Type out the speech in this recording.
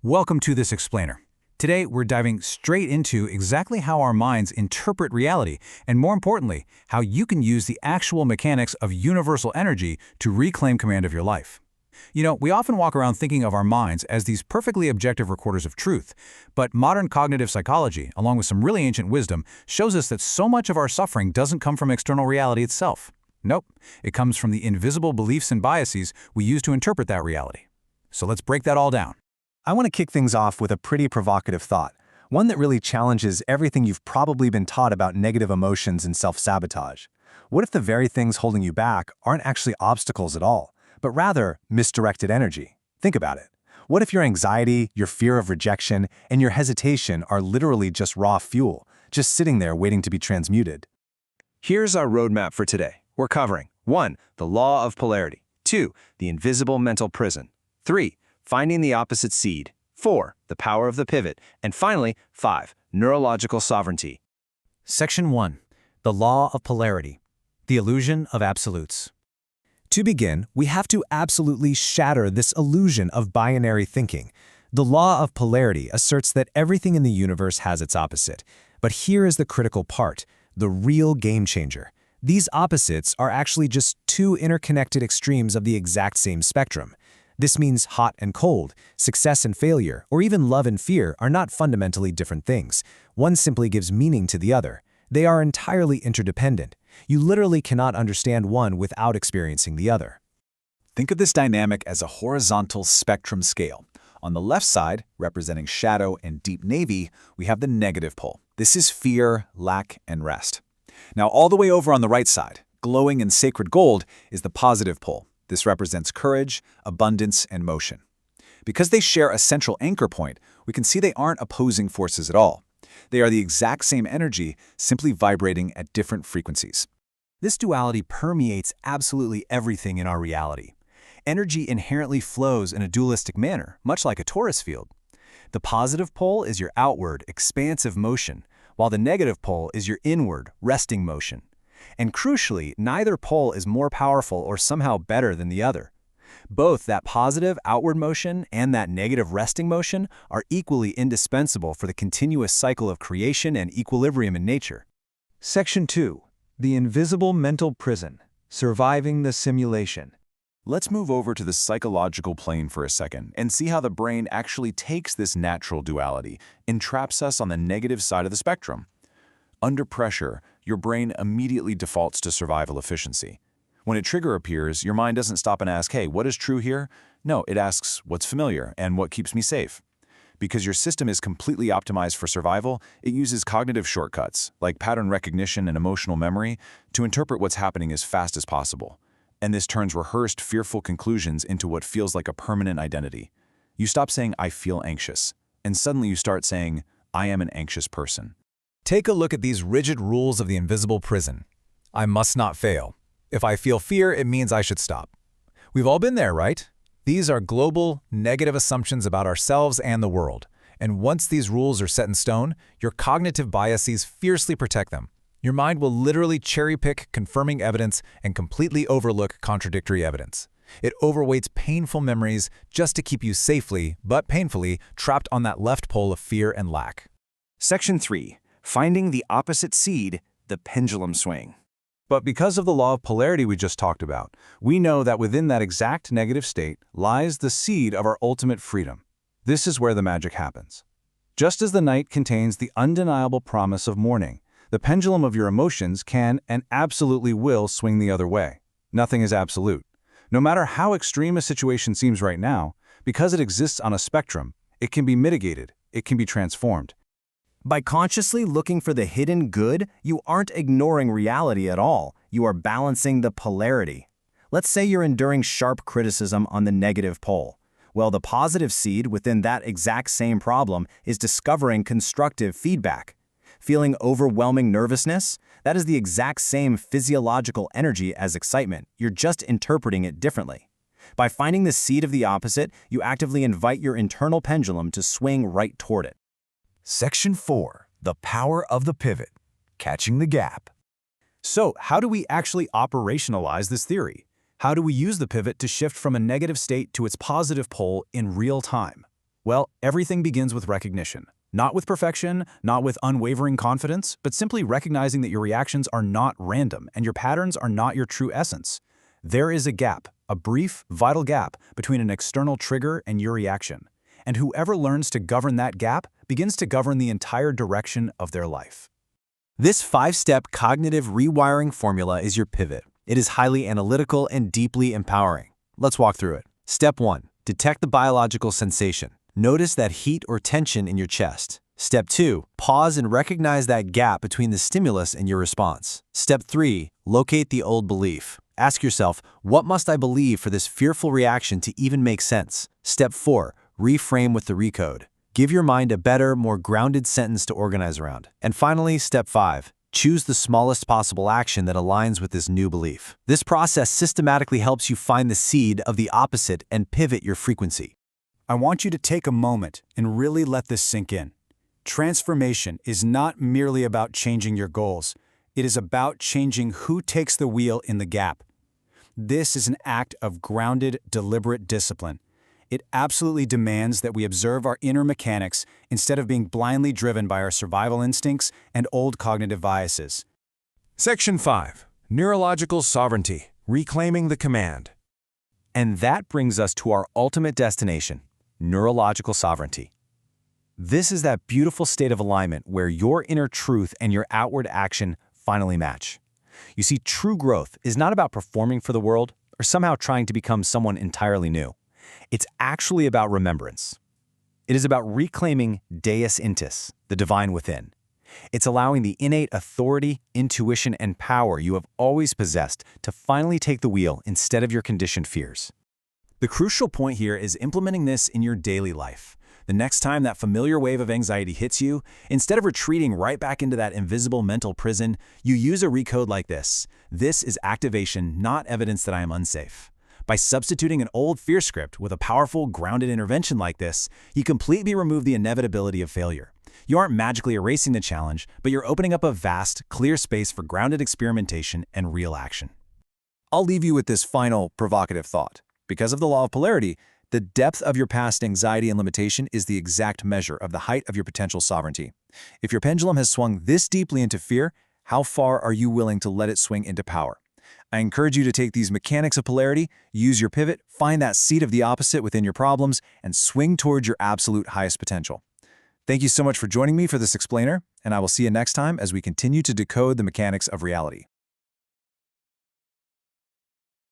Welcome to this explainer. Today, we're diving straight into exactly how our minds interpret reality, and more importantly, how you can use the actual mechanics of universal energy to reclaim command of your life. You know, we often walk around thinking of our minds as these perfectly objective recorders of truth, but modern cognitive psychology, along with some really ancient wisdom, shows us that so much of our suffering doesn't come from external reality itself. Nope, it comes from the invisible beliefs and biases we use to interpret that reality. So let's break that all down. I want to kick things off with a pretty provocative thought, one that really challenges everything you've probably been taught about negative emotions and self-sabotage. What if the very things holding you back aren't actually obstacles at all, but rather misdirected energy? Think about it. What if your anxiety, your fear of rejection, and your hesitation are literally just raw fuel, just sitting there waiting to be transmuted? Here's our roadmap for today. We're covering 1. The law of polarity. 2. The invisible mental prison. 3. Finding the opposite seed. 4. The power of the pivot. And finally, 5. Neurological sovereignty. Section 1. The law of polarity. The illusion of absolutes. To begin, we have to absolutely shatter this illusion of binary thinking. The law of polarity asserts that everything in the universe has its opposite. But here is the critical part, the real game changer. These opposites are actually just two interconnected extremes of the exact same spectrum. This means hot and cold, success and failure, or even love and fear are not fundamentally different things. One simply gives meaning to the other. They are entirely interdependent. You literally cannot understand one without experiencing the other. Think of this dynamic as a horizontal spectrum scale. On the left side, representing shadow and deep navy, we have the negative pole. This is fear, lack, and rest. Now, all the way over on the right side, glowing in sacred gold, is the positive pole. This represents courage, abundance, and motion. Because they share a central anchor point, we can see they aren't opposing forces at all. They are the exact same energy, simply vibrating at different frequencies. This duality permeates absolutely everything in our reality. Energy inherently flows in a dualistic manner, much like a torus field. The positive pole is your outward, expansive motion, while the negative pole is your inward, resting motion. And crucially, neither pole is more powerful or somehow better than the other. Both that positive outward motion and that negative resting motion are equally indispensable for the continuous cycle of creation and equilibrium in nature. Section 2. The invisible mental prison. Surviving the simulation. Let's move over to the psychological plane for a second and see how the brain actually takes this natural duality and traps us on the negative side of the spectrum. Under pressure, your brain immediately defaults to survival efficiency. When a trigger appears, your mind doesn't stop and ask, hey, what is true here? No, it asks, what's familiar and what keeps me safe? Because your system is completely optimized for survival, it uses cognitive shortcuts, like pattern recognition and emotional memory, to interpret what's happening as fast as possible. And this turns rehearsed, fearful conclusions into what feels like a permanent identity. You stop saying, I feel anxious, and suddenly you start saying, I am an anxious person. Take a look at these rigid rules of the invisible prison. I must not fail. If I feel fear, it means I should stop. We've all been there, right? These are global, negative assumptions about ourselves and the world. And once these rules are set in stone, your cognitive biases fiercely protect them. Your mind will literally cherry-pick confirming evidence and completely overlook contradictory evidence. It overweights painful memories just to keep you safely, but painfully, trapped on that left pole of fear and lack. Section 3. Finding the opposite seed, the pendulum swing. But because of the law of polarity we just talked about, we know that within that exact negative state lies the seed of our ultimate freedom. This is where the magic happens. Just as the night contains the undeniable promise of morning, the pendulum of your emotions can and absolutely will swing the other way. Nothing is absolute. No matter how extreme a situation seems right now, because it exists on a spectrum, it can be mitigated, it can be transformed. By consciously looking for the hidden good, you aren't ignoring reality at all. You are balancing the polarity. Let's say you're enduring sharp criticism on the negative pole. Well, the positive seed within that exact same problem is discovering constructive feedback. Feeling overwhelming nervousness? That is the exact same physiological energy as excitement. You're just interpreting it differently. By finding the seed of the opposite, you actively invite your internal pendulum to swing right toward it. Section 4. The power of the pivot. Catching the gap. So, how do we actually operationalize this theory? How do we use the pivot to shift from a negative state to its positive pole in real time? Well, everything begins with recognition. Not with perfection, not with unwavering confidence, but simply recognizing that your reactions are not random and your patterns are not your true essence. There is a gap, a brief, vital gap between an external trigger and your reaction. And whoever learns to govern that gap begins to govern the entire direction of their life. This 5-step cognitive rewiring formula is your pivot. It is highly analytical and deeply empowering. Let's walk through it. Step 1. Detect the biological sensation. Notice that heat or tension in your chest. Step 2. Pause and recognize that gap between the stimulus and your response. Step 3. Locate the old belief. Ask yourself, what must I believe for this fearful reaction to even make sense? Step 4. Reframe with the recode. Give your mind a better, more grounded sentence to organize around. And finally, Step 5. Choose the smallest possible action that aligns with this new belief. This process systematically helps you find the seed of the opposite and pivot your frequency. I want you to take a moment and really let this sink in. Transformation is not merely about changing your goals. It is about changing who takes the wheel in the gap. This is an act of grounded, deliberate discipline. It absolutely demands that we observe our inner mechanics instead of being blindly driven by our survival instincts and old cognitive biases. Section 5. Neurological sovereignty, reclaiming the command. And that brings us to our ultimate destination, neurological sovereignty. This is that beautiful state of alignment where your inner truth and your outward action finally match. You see, true growth is not about performing for the world or somehow trying to become someone entirely new. It's actually about remembrance. It is about reclaiming Deus Intus, the divine within. It's allowing the innate authority, intuition, and power you have always possessed to finally take the wheel instead of your conditioned fears. The crucial point here is implementing this in your daily life. The next time that familiar wave of anxiety hits you, instead of retreating right back into that invisible mental prison, you use a recode like this. This is activation, not evidence that I am unsafe. By substituting an old fear script with a powerful, grounded intervention like this, you completely remove the inevitability of failure. You aren't magically erasing the challenge, but you're opening up a vast, clear space for grounded experimentation and real action. I'll leave you with this final, provocative thought. Because of the law of polarity, the depth of your past anxiety and limitation is the exact measure of the height of your potential sovereignty. If your pendulum has swung this deeply into fear, how far are you willing to let it swing into power? I encourage you to take these mechanics of polarity, use your pivot, find that seed of the opposite within your problems, and swing towards your absolute highest potential. Thank you so much for joining me for this explainer, and I will see you next time as we continue to decode the mechanics of reality.